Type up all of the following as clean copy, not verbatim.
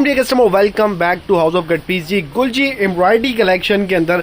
Dear customer, welcome back to house of cut piece जी। Gulji embroidery collection के अंदर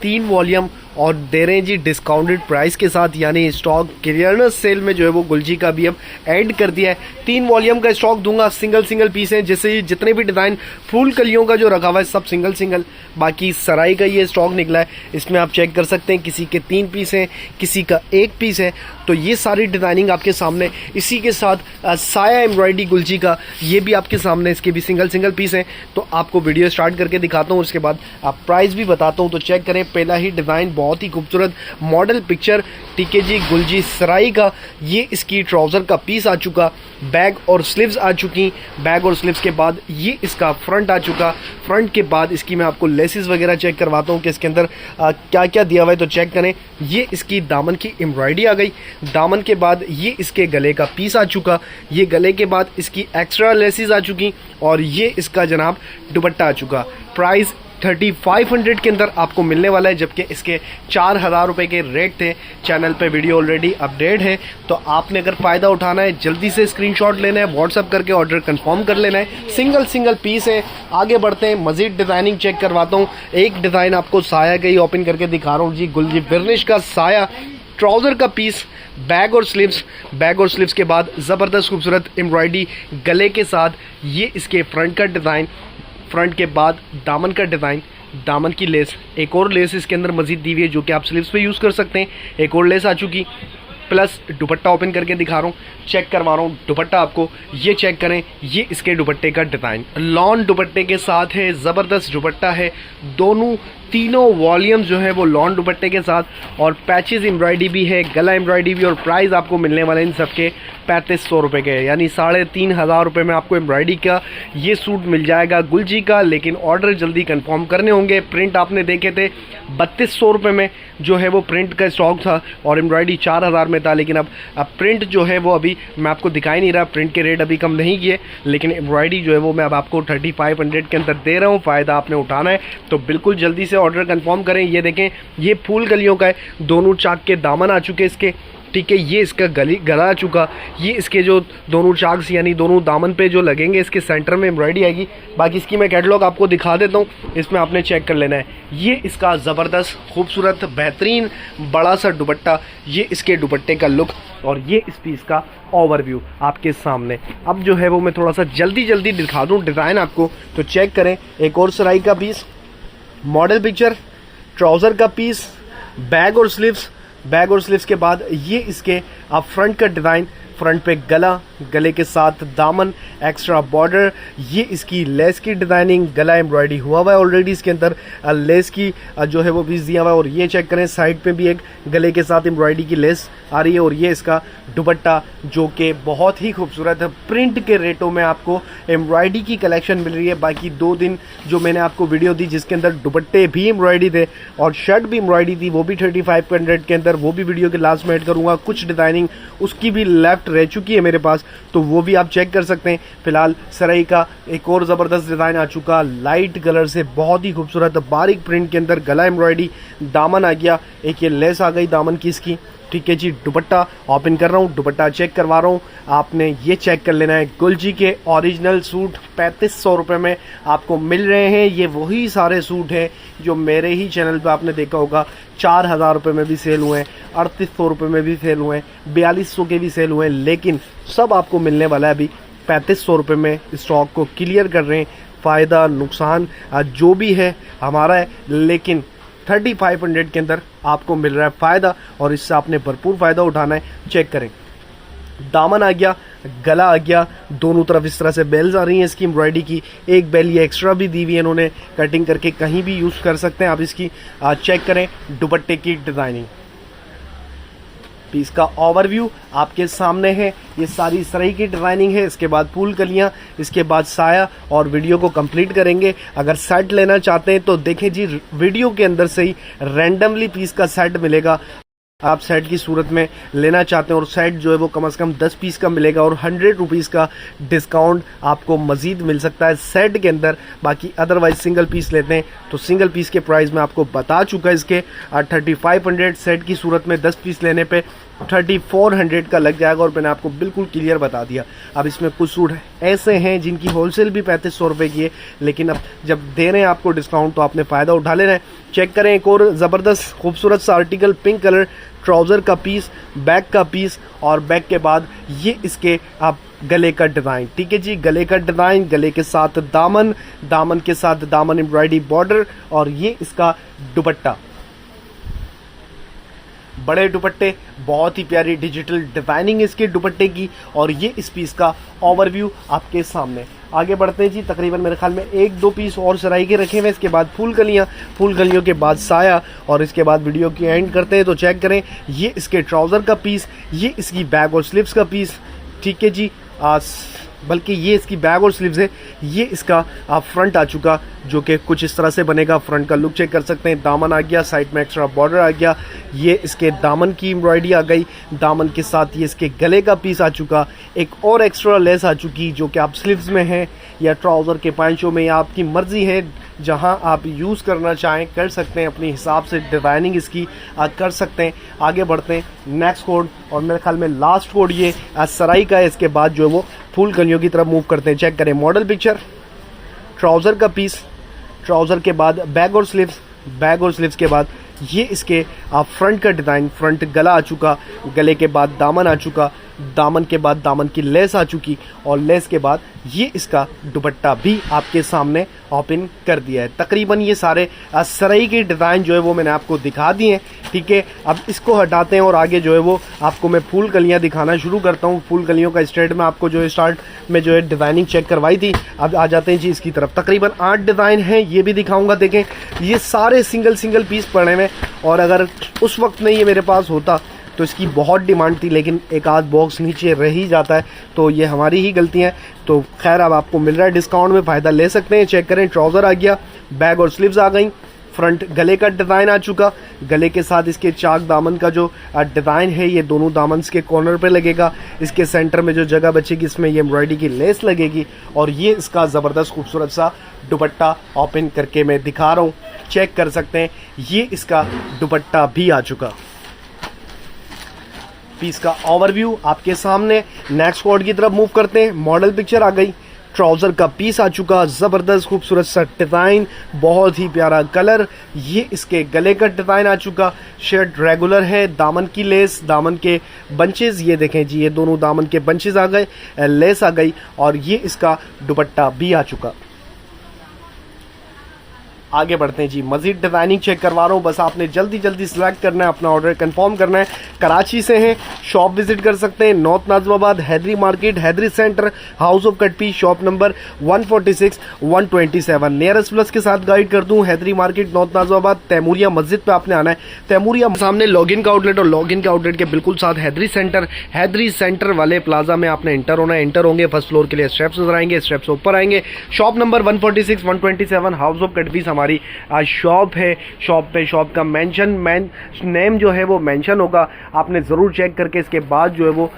3 volume और दे रहे हैं जी डिस्काउंटेड प्राइस के साथ, यानी स्टॉक क्लियरेंस सेल में जो है वो गुलजी का भी अब ऐड कर दिया है। 3 वॉल्यूम का स्टॉक दूंगा, सिंगल पीस है, जैसे जितने भी डिज़ाइन फूल कलियों का जो रखा हुआ है सब सिंगल। बाकी सराय का ये स्टॉक निकला है, इसमें आप चेक कर सकते हैं, किसी के 3 पीस हैं, किसी का 1 पीस है। तो ये सारी डिज़ाइनिंग आपके सामने, इसी के साथ साया एम्ब्रॉयडरी गुलजी का ये भी आपके सामने, इसके भी सिंगल पीस हैं। तो आपको वीडियो स्टार्ट करके दिखाता हूँ, उसके बाद आप प्राइस भी बताता हूँ। तो चेक करें, पहला ही डिज़ाइन बहुत ही खूबसूरत मॉडल पिक्चर, ठीक है जी, गुलजी सराई का। ये इसकी ट्राउज़र का पीस आ चुका, बैग और स्लीव्स आ चुकी, बैग और स्लीव्स के बाद ये इसका फ्रंट आ चुका। फ्रंट के बाद इसकी मैं आपको लेसेस वगैरह चेक करवाता हूँ कि इसके अंदर क्या क्या दिया हुआ है। तो चेक करें, ये इसकी दामन की एम्ब्रॉयडरी आ गई, दामन के बाद ये इसके गले का पीस आ चुका, ये गले के बाद इसकी एक्स्ट्रा लेसेस आ चुकी, और ये इसका जनाब दुपट्टा आ चुका। प्राइस 3500 के अंदर आपको मिलने वाला है, जबकि इसके 4000 रुपये के रेट थे। चैनल पे वीडियो ऑलरेडी अपडेट है, तो आपने अगर फ़ायदा उठाना है जल्दी से स्क्रीनशॉट लेना है, व्हाट्सअप करके ऑर्डर कंफर्म कर लेना है। सिंगल पीस है। आगे बढ़ते हैं, मज़ीद डिज़ाइनिंग चेक करवाता हूँ। एक डिज़ाइन आपको साया का ही ओपन करके दिखा रहा हूँ जी, गुलजी वर्निश का साया, ट्राउज़र का पीस, बैग और स्लीव्स के बाद ज़बरदस्त खूबसूरत एम्ब्रॉयडरी गले के साथ, ये इसके फ्रंट का डिज़ाइन, फ्रंट के बाद दामन का डिज़ाइन, दामन की लेस, एक और लेस इसके अंदर मज़ीद दी हुई है जो कि आप स्लीव्स पे यूज़ कर सकते हैं। एक और लेस आ चुकी, प्लस दुपट्टा ओपन करके दिखा रहा हूँ, चेक करवा रहा हूँ दुपट्टा आपको। ये चेक करें, ये इसके दुपट्टे का डिज़ाइन लॉन दुपट्टे के साथ है, ज़बरदस्त दुपट्टा है। तीनों वॉल्यूम्स जो है वो लॉन दुपट्टे के साथ, और पैचेस एम्ब्रॉयडरी भी है, गला एम्ब्रॉयडरी भी। और प्राइस आपको मिलने वाले इन सबके 3500 रुपये के, यानी 3500 रुपये में आपको एम्ब्रॉयडरी का ये सूट मिल जाएगा गुलजी का। लेकिन ऑर्डर जल्दी कंफर्म करने होंगे। प्रिंट आपने देखे थे 3200 रुपये में जो है वो प्रिंट का स्टॉक था, और एम्ब्रॉयडरी 4000 में था। लेकिन अब प्रिंट जो है वो अभी मैं आपको दिखा ही नहीं रहा, प्रिंट के रेट अभी कम नहीं किए, लेकिन एम्ब्रॉयडरी जो है वो मैं अब आपको 3500 के अंदर दे रहा हूँ। फ़ायदा आपने उठाना है तो बिल्कुल जल्दी से ऑर्डर कंफर्म करें। ये देखें, ये फूल कलियों का है, दोनों चाक के दामन आ चुके इसके, ठीक है। ये इसका गला आ चुका, ये इसके जो दोनों चाक्स यानी दोनों दामन पे जो लगेंगे, इसके सेंटर में एम्ब्रॉयडरी आएगी। बाकी इसकी मैं कैटलॉग आपको दिखा देता हूँ, इसमें आपने चेक कर लेना है। ये इसका ज़बरदस्त खूबसूरत बेहतरीन बड़ा सा दुपट्टा, ये इसके दुपट्टे का लुक, और ये इस पीस का ओवरव्यू आपके सामने। अब जो है वो मैं थोड़ा सा जल्दी दिखा दूँ डिज़ाइन आपको। तो चेक करें, एक और सराई का पीस, मॉडल पिक्चर, ट्राउज़र का पीस, बैग और स्लीव्स के बाद ये इसके आप फ्रंट का डिज़ाइन, फ्रंट पे गला, गले के साथ दामन, एक्स्ट्रा बॉर्डर, ये इसकी लेस की डिज़ाइनिंग, गला एम्ब्रॉयडरी हुआ हुआ है ऑलरेडी, इसके अंदर लेस की जो है वो पीस दिया हुआ है। और ये चेक करें, साइड पे भी एक गले के साथ एम्ब्रॉयडरी की लेस आ रही है, और ये इसका दुपट्टा जो कि बहुत ही खूबसूरत है। प्रिंट के रेटों में आपको एम्ब्रॉयडरी की कलेक्शन मिल रही है। बाकी 2 दिन जो मैंने आपको वीडियो दी जिसके अंदर दुपट्टे भी एम्ब्रॉयडरी थे और शर्ट भी एम्ब्रॉयडरी थी, वो भी 3500 के अंदर, वो भी वीडियो के लास्ट में ऐड करूँगा। कुछ डिज़ाइनिंग उसकी भी लेफ्ट रह चुकी है मेरे पास, तो वो भी आप चेक कर सकते हैं। फिलहाल सराई का एक और ज़बरदस्त डिज़ाइन आ चुका, लाइट कलर से बहुत ही खूबसूरत बारीक प्रिंट के अंदर गला एम्ब्रॉयडरी, दामन आ गया, एक ये लेस आ गई दामन की इसकी, ठीक है जी। दुपट्टा ओपन कर रहा हूँ, दुपट्टा चेक करवा रहा हूँ, आपने ये चेक कर लेना है। गुलजी के ओरिजिनल सूट 3500 रुपये में आपको मिल रहे हैं। ये वही सारे सूट हैं जो मेरे ही चैनल पे आपने देखा होगा, 4000 रुपये में भी सेल हुए हैं, 3800 रुपये में भी सेल हुए हैं, 4200 के भी सेल हुए हैं, लेकिन सब आपको मिलने वाला है अभी 3500 रुपये में। स्टॉक को क्लियर कर रहे हैं, फ़ायदा नुकसान जो भी है हमारा है, लेकिन 3500 के अंदर आपको मिल रहा है फ़ायदा, और इससे आपने भरपूर फ़ायदा उठाना है। चेक करें, दामन आ गया, गला आ गया, दोनों तरफ इस तरह से बेल्स आ रही हैं इसकी एम्ब्रॉयडरी की। एक बेल ये एक्स्ट्रा भी दी हुई है इन्होंने, कटिंग करके कहीं भी यूज़ कर सकते हैं आप इसकी। चेक करें दुपट्टे की डिज़ाइनिंग, पीस का ओवरव्यू आपके सामने है। ये सारी सराई की डिज़ाइनिंग है, इसके बाद फूल कलियाँ, इसके बाद साया, और वीडियो को कंप्लीट करेंगे। अगर सेट लेना चाहते हैं तो देखें जी, वीडियो के अंदर से ही रैंडमली पीस का सेट मिलेगा। आप सेट की सूरत में लेना चाहते हैं, और सेट जो है वो कम से कम 10 पीस का मिलेगा, और 100 रुपीज़ का डिस्काउंट आपको मज़ीद मिल सकता है सेट के अंदर। बाकी अदरवाइज सिंगल पीस लेते हैं तो सिंगल पीस के प्राइस में आपको बता चुका है, इसके 3500 सेट की सूरत में 10 पीस लेने पे 3400 का लग जाएगा और मैंने आपको बिल्कुल क्लियर बता दिया। अब इसमें कुछ सूट ऐसे हैं जिनकी होलसेल भी 3500 रुपये की है, लेकिन अब जब दे रहे हैं आपको डिस्काउंट तो आपने फ़ायदा उठा लेना है। चेक करें, एक और ज़बरदस्त खूबसूरत सा आर्टिकल, पिंक कलर, ट्राउज़र का पीस, बैक का पीस और बैक के बाद ये इसके आप गले का डिज़ाइन। ठीक है जी, गले का डिज़ाइन, गले के साथ दामन, दामन के साथ दामन एम्ब्रॉयडरी बॉर्डर और ये इसका दुपट्टा, बड़े दुपट्टे, बहुत ही प्यारी डिजिटल डिज़ाइनिंग इसके दुपट्टे की और ये इस पीस का ओवरव्यू आपके सामने। आगे बढ़ते हैं जी, तकरीबन मेरे ख्याल में 1-2 पीस और सराई के रखे हुए, इसके बाद फूल कलियों के बाद साया और इसके बाद वीडियो की एंड करते हैं। तो चेक करें, ये इसके ट्राउज़र का पीस, ये इसकी बैग और स्लीव्स का पीस। ठीक है जी, बल्कि ये इसकी बैग और स्लीव्स है, ये इसका फ्रंट आ चुका जो कि कुछ इस तरह से बनेगा। फ्रंट का लुक चेक कर सकते हैं, दामन आ गया, साइड में एक्स्ट्रा बॉर्डर आ गया, ये इसके दामन की एम्ब्रॉयडरी आ गई, दामन के साथ ये इसके गले का पीस आ चुका, एक और एक्स्ट्रा लेस आ चुकी जो कि आप स्लीव्स में है या ट्राउज़र के पैंचों में, या आपकी मर्ज़ी है जहां आप यूज़ करना चाहें कर सकते हैं, अपने हिसाब से डिज़ाइनिंग इसकी कर सकते हैं। आगे बढ़ते हैं, नेक्स्ट कोड और मेरे ख्याल में लास्ट कोड ये सराई का है। इसके बाद जो है वो फूल कलियों की तरफ मूव करते हैं। चेक करें, मॉडल पिक्चर, ट्राउज़र का पीस, ट्राउज़र के बाद बैग और स्लीव्स, बैग और स्लीव्स के बाद ये इसके फ्रंट का डिज़ाइन, फ्रंट गला आ चुका, गले के बाद दामन आ चुका, दामन के बाद दामन की लेस आ चुकी और लेस के बाद ये इसका दुपट्टा भी आपके सामने ओपन कर दिया है। तकरीबन ये सारे सराई के डिज़ाइन जो है वो मैंने आपको दिखा दिए हैं। ठीक है, अब इसको हटाते हैं और आगे जो है वो आपको मैं फूल कलियाँ दिखाना शुरू करता हूँ। फूल कलियों का स्टेट में आपको जो है स्टार्ट में जो है डिज़ाइनिंग चेक करवाई थी। अब आ जाते हैं जी इसकी तरफ। तकरीबन 8 डिज़ाइन हैं, ये भी दिखाऊँगा। देखें, ये सारे सिंगल पीस पड़े हुए और अगर उस वक्त में ये मेरे पास होता तो इसकी बहुत डिमांड थी, लेकिन एक आध बॉक्स नीचे रह ही जाता है, तो ये हमारी ही गलती है। तो खैर अब आपको मिल रहा है डिस्काउंट में, फ़ायदा ले सकते हैं। चेक करें, ट्राउज़र आ गया, बैग और स्लीव्स आ गई, फ्रंट गले का डिज़ाइन आ चुका, गले के साथ इसके चाक दामन का जो डिज़ाइन है ये दोनों दामन के कॉर्नर पे लगेगा। इसके सेंटर में जो जगह बचेगी इसमें ये एम्ब्रॉयडरी की लेस लगेगी और ये इसका ज़बरदस्त खूबसूरत सा दुपट्टा ओपन करके मैं दिखा रहा हूँ। चेक कर सकते हैं, ये इसका दुपट्टा भी आ चुका। पीस का ओवरव्यू आपके सामने। नेक्स्ट कोड की तरफ मूव करते हैं। मॉडल पिक्चर आ गई, ट्राउज़र का पीस आ चुका, ज़बरदस्त खूबसूरत सा डिज़ाइन, बहुत ही प्यारा कलर, ये इसके गले का डिज़ाइन आ चुका। शर्ट रेगुलर है, दामन की लेस, दामन के बंचेस, ये देखें जी, ये दोनों दामन के बंचेस आ गए, लेस आ गई और ये इसका दुपट्टा भी आ चुका। आगे बढ़ते हैं जी, मज़ीद डिज़ाइनिंग चेक करवा रहा हूँ, बस आपने जल्दी सिलेक्ट करना है, अपना ऑर्डर कंफर्म करना है। कराची से हैं, शॉप विजिट कर सकते हैं, north Nazimabad, Haidari market, Haidari center, house of cut piece, shop number 146 127। Nearest plus के साथ गाइड कर दूँ, हैदरी मार्केट, नॉर्थ नाज़िमाबाद, तैमूरिया मस्जिद पे आपने आना है। तैमूरिया सामने लॉगिन का आउटलेट और लॉगिन के आउटलेट के बिल्कुल साथ हैदरी सेंटर वाले प्लाजा में आपने एंटर होना है। एंटर होंगे, फर्स्ट फ्लोर के लिए स्टेप्स नजर आएंगे, स्टेप्स ऊपर आएंगे, shop number 146 127 house of cut piece हमारी शॉप है। शॉप का नेम जो है वो मेंशन होगा, आपने ज़रूर चेक करके इसके बाद जो है वो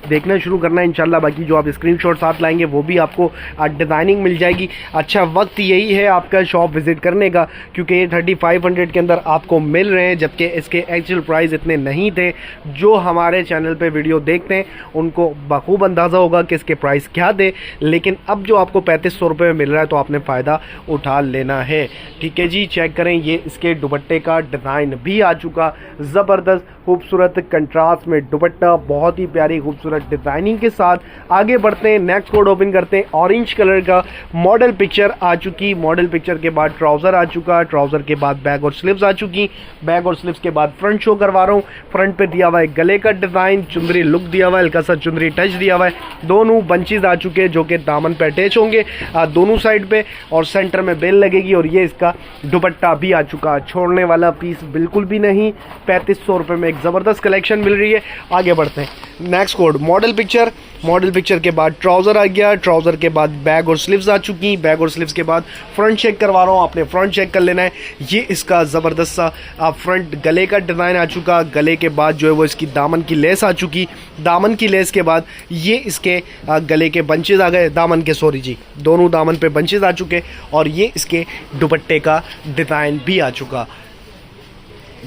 देखना शुरू करना है इंशाल्लाह। बाकी जो आप स्क्रीनशॉट साथ लाएंगे वो भी आपको डिज़ाइनिंग मिल जाएगी। अच्छा वक्त यही है आपका शॉप विजिट करने का, क्योंकि ये 3500 के अंदर आपको मिल रहे हैं, जबकि इसके एक्चुअल प्राइस इतने नहीं थे। जो हमारे चैनल पे वीडियो देखते हैं उनको बखूब अंदाज़ा होगा कि इसके प्राइस क्या थे, लेकिन अब जो आपको 3500 रुपये में मिल रहा है तो आपने फ़ायदा उठा लेना है। ठीक है जी, चेक करें, ये इसके दुपट्टे का डिज़ाइन भी आ चुका, ज़बरदस्त खूबसूरत कंट्रास्ट में दुपट्टा, बहुत ही प्यारी खूबसूरत डिज़ाइनिंग के साथ। आगे बढ़ते हैं, नेक्स्ट कोड ओपन करते हैं। ऑरेंज कलर का मॉडल पिक्चर आ चुकी, मॉडल पिक्चर के बाद ट्राउज़र आ चुका, ट्राउज़र के बाद बैग और स्लीव्स आ चुकी, बैग और स्लीव्स के बाद फ्रंट शो करवा रहा हूँ। फ्रंट पे दिया हुआ है गले का डिज़ाइन, चुंदरी लुक दिया हुआ है, हल्का सा चुंदरी टच दिया हुआ है, दोनों बंचेज आ चुके जो कि दामन पे अटैच होंगे दोनों साइड पे, और सेंटर में बेल लगेगी और ये इसका दुपट्टा भी आ चुका। छोड़ने वाला पीस बिल्कुल भी नहीं, 3500 रुपये में एक ज़बरदस्त कलेक्शन मिल रही है। आगे बढ़ते हैं, नेक्स्ट कोड मॉडल पिक्चर के बाद ट्राउज़र आ गया, ट्राउज़र के बाद बैग और स्लीव्स आ चुकी, बैग और स्लीव्स के बाद फ्रंट चेक करवा रहा हूँ, आपने फ्रंट चेक कर लेना है। ये इसका ज़बरदस्त सा फ्रंट गले का डिज़ाइन आ चुका, गले के बाद जो है वो इसकी दामन की लेस आ चुकी, दामन की लेस के बाद ये इसके गले के बंचेज आ गए, दोनों दामन पे बंचेज आ चुके और ये इसके दुपट्टे का डिज़ाइन भी आ चुका।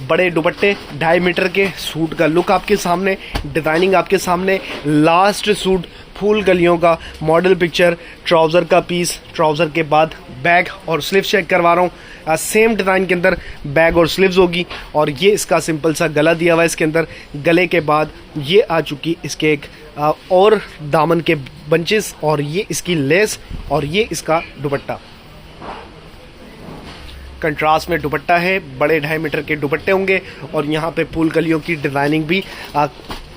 बड़े दुपट्टे 2.5 मीटर के, सूट का लुक आपके सामने, डिज़ाइनिंग आपके सामने, लास्ट सूट फूल कलियों का, मॉडल पिक्चर, ट्राउज़र का पीस, ट्राउज़र के बाद बैग और स्लीव्स चेक करवा रहा हूँ। सेम डिज़ाइन के अंदर बैग और स्लीव्स होगी और ये इसका सिंपल सा गला दिया हुआ है इसके अंदर। गले के बाद ये आ चुकी इसके एक और दामन के बंचेस और ये इसकी लेस और ये इसका दुपट्टा। कंट्रास्ट में दुपट्टा है, बड़े 2.5 मीटर के दुपट्टे होंगे और यहाँ पे फूल कलियों की डिज़ाइनिंग भी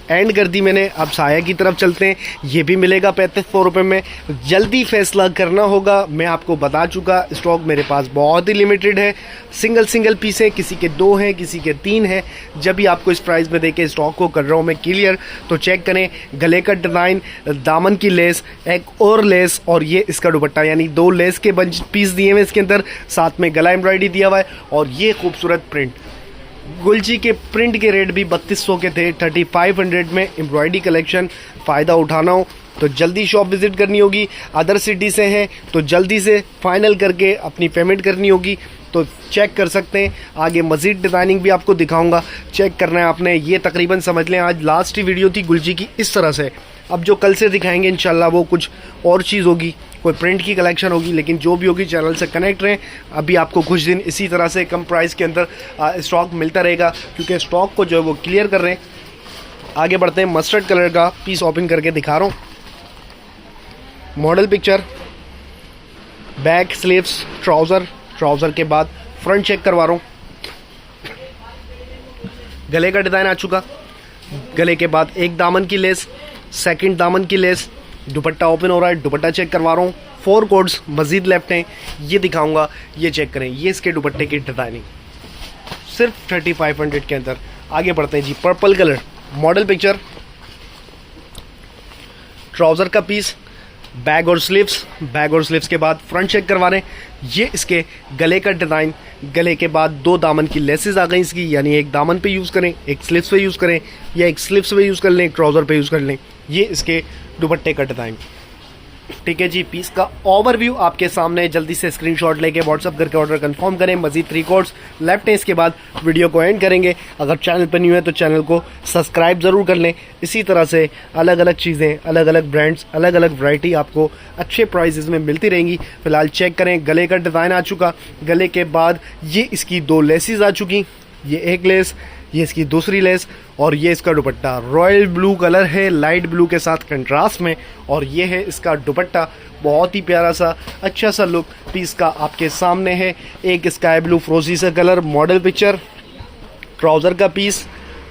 एंड कर दी मैंने। अब साया की तरफ चलते हैं, ये भी मिलेगा 3500 रुपये में। जल्दी फैसला करना होगा, मैं आपको बता चुका स्टॉक मेरे पास बहुत ही लिमिटेड है, सिंगल पीस है, किसी के 2 हैं, किसी के 3 हैं। जब भी आपको इस प्राइस में देके स्टॉक को कर रहा हूँ मैं क्लियर, तो चेक करें गले का डिज़ाइन, दामन की लेस, एक और लेस और ये इसका दुपट्टा, यानी 2 लेस के बंच पीस दिए हुए इसके अंदर, साथ में गला एम्ब्रॉयडरी दिया हुआ है और ये खूबसूरत प्रिंट। गुलजी के प्रिंट के रेट भी 3200 के थे, 3500 में एम्ब्रॉयडरी कलेक्शन। फ़ायदा उठाना हो तो जल्दी शॉप विज़िट करनी होगी। अदर सिटी से हैं तो जल्दी से फाइनल करके अपनी पेमेंट करनी होगी, तो चेक कर सकते हैं। आगे मज़ीद डिज़ाइनिंग भी आपको दिखाऊंगा, चेक करना है आपने। ये तकरीबन समझ लें आज लास्ट ही वीडियो थी गुलजी की इस तरह से। अब जो कल से दिखाएंगे इंशाल्लाह वो कुछ और चीज़ होगी, कोई प्रिंट की कलेक्शन होगी, लेकिन जो भी होगी चैनल से कनेक्ट रहें। अभी आपको कुछ दिन इसी तरह से कम प्राइस के अंदर स्टॉक मिलता रहेगा, क्योंकि स्टॉक को जो है वो क्लियर कर रहे हैं। आगे बढ़ते हैं, मस्टर्ड कलर का पीस ओपन करके दिखा रहा हूँ। Model picture, back, sleeves, trouser के बाद फ्रंट चेक करवा रहा हूँ। गले का डिज़ाइन आ चुका, गले के बाद एक दामन की लेस, सेकंड दामन की लेस, दुपट्टा ओपन हो रहा है, दुपट्टा चेक करवा रहा हूँ। 4 कोड्स मज़ीद लेफ्ट हैं, ये दिखाऊंगा, ये चेक करें। ये इसके दुपट्टे की डिज़ाइनिंग सिर्फ 3500 के अंदर। आगे बढ़ते हैं जी, purple colour, model picture, trouser का पीस, बैग और स्लीव्स के बाद फ्रंट चेक करवा रहे हैं। ये इसके गले का डिज़ाइन, गले के बाद 2 दामन की लेसेस आ गई इसकी, यानी एक दामन पे यूज़ करें, एक स्लीव्स पे यूज़ करें, या एक स्लीव्स पे यूज़ कर लें, एक ट्राउज़र पे यूज़ कर लें। ये इसके दुपट्टे का डिज़ाइन। ठीक है जी, पीस का ओवरव्यू आपके सामने। जल्दी से स्क्रीनशॉट लेके व्हाट्सअप करके ऑर्डर कंफर्म करें। मज़ीद 3 कोड्स लेफ्ट हैं, इसके बाद वीडियो को एंड करेंगे। अगर चैनल पर न्यू है तो चैनल को सब्सक्राइब ज़रूर कर लें। इसी तरह से अलग अलग चीज़ें, अलग अलग ब्रांड्स, अलग अलग वैरायटी आपको अच्छे प्राइसेस में मिलती रहेंगी। फ़िलहाल चेक करें, गले का डिज़ाइन आ चुका, गले के बाद ये इसकी 2 लेसेस आ चुकी, ये एक लेस, ये इसकी दूसरी लेस और ये इसका दुपट्टा। रॉयल ब्लू कलर है, लाइट ब्लू के साथ कंट्रास्ट में, और ये है इसका दुपट्टा। बहुत ही प्यारा सा अच्छा सा लुक पीस का आपके सामने है। एक स्काई ब्लू फ्रोजी सा कलर, मॉडल पिक्चर, ट्राउज़र का पीस,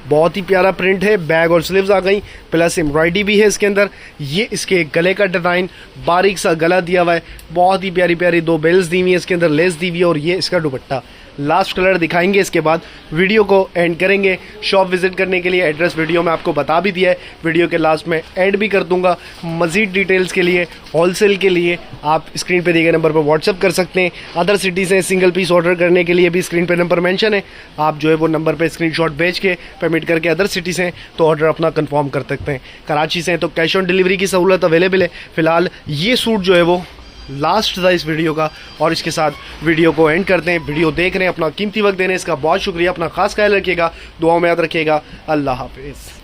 बहुत ही प्यारा प्रिंट है। बैग और स्लीव्स आ गई, प्लस एम्ब्रॉयडरी भी है इसके अंदर। ये इसके गले का डिज़ाइन, बारीक सा गला दिया हुआ है, बहुत ही प्यारी प्यारी 2 बेल्स दी हुई है इसके अंदर, लेस दी हुई है, और ये इसका दुपट्टा। लास्ट कलर दिखाएंगे, इसके बाद वीडियो को एंड करेंगे। शॉप विजिट करने के लिए एड्रेस वीडियो में आपको बता भी दिया है, वीडियो के लास्ट में ऐड भी कर दूंगा। मज़ीद डिटेल्स के लिए, होलसेल के लिए आप स्क्रीन पे दिए गए नंबर पर व्हाट्सअप कर सकते हैं। अदर सिटी से सिंगल पीस ऑर्डर करने के लिए भी स्क्रीन पे नंबर मेंशन है, आप जो है वो नंबर पे स्क्रीनशॉट भेज के पेमेंट करके अदर सिटी से तो ऑर्डर अपना कंफर्म कर सकते हैं। कराची से हैं तो कैश ऑन डिलीवरी की सहूलत अवेलेबल है। फिलहाल ये सूट जो है वो लास्ट था इस वीडियो का, और इसके साथ वीडियो को एंड करते हैं। वीडियो देख रहे हैं, अपना कीमती वक्त देने इसका बहुत शुक्रिया। अपना खास ख्याल रखिएगा, दुआओं में याद रखिएगा। अल्लाह हाफिज़।